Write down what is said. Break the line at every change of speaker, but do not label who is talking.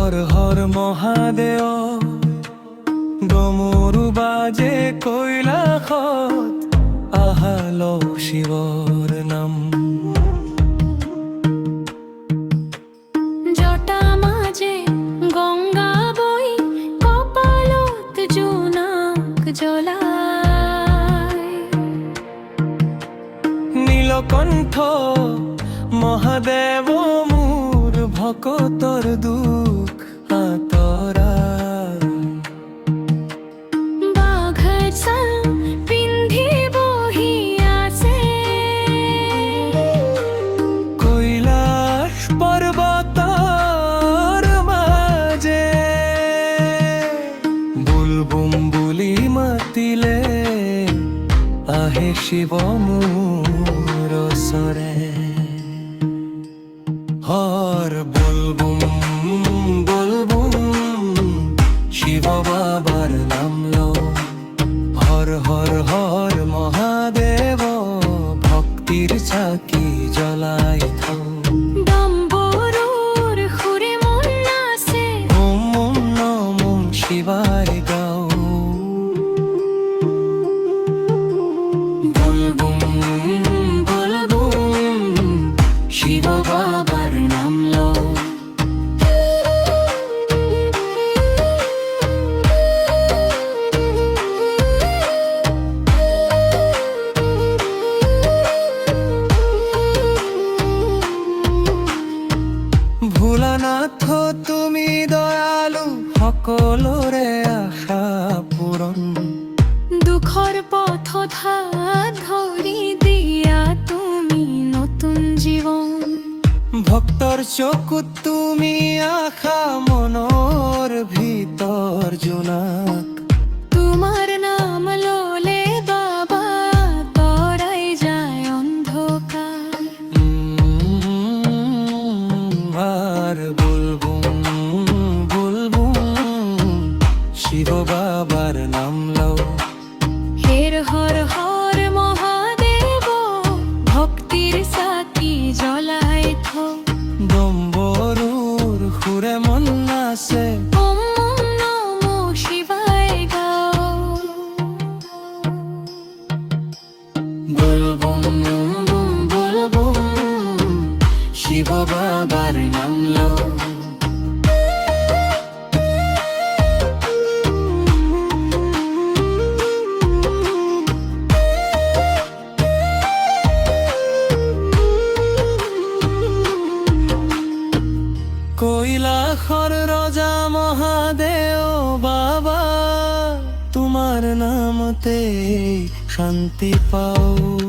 হর হর মহাদেৱ ডমৰু বাজে কৈলাসত আহাল শিৱৰ নাম।
জটা মাঝে গঙ্গা বই কপালত জোনাক জ্বলায়।
নীলকণ্ঠ মহাদেৱ মোৰ ভকতৰ দুখ আঁতৰায়।
বাঘৰ ছাল পিন্ধি বহি আছে
কৈলাশ পৰ্বতৰ মাজে। বুলবুম বুলি মাতিলে আহে শিৱ মোৰ ওচৰে। হৰ বুলবুম বুলবুম শিৱ বাবাৰ নাম লো। হৰ হৰ হৰ মহাদেৱ ভক্তিৰ চাকি জ্বলাই থওঁ।
ডম্বৰুৰ সুৰে মন নাচে
ওম ওম নমঃ শিৱায় গাওঁ। বুলবুম বুলবুম শিৱ বাবাৰ নাম লো। ভোলানাথ তুমি দয়ালু সকলোৰে আশা পূৰণ।
দুখৰ পথত হাত ধৰি দিয়া তুমি নতুন জীৱন।
ভক্তৰ চকুত তুমি আশা মনৰ ভিতৰ জোনাক।
তোমার নাম ললে বাবা তরাই যায় অন্ধকার।
আর বুলবুম বুলবুম শিৱ বাবাৰ নাম লও।
হের হর হর মহাদেব ভক্তির সাথী জ্বলাই থো।
ডম্বৰুৰ সুৰে মন নাচে
ওম ওম নমঃ শিৱায় গাও।
বুলবুম বুলবুম শিৱ বাবাৰ নাম লও। কৈলাসৰ ৰজা মহাদেৱ বাবা তোমাৰ নামতে শান্তি পাওঁ।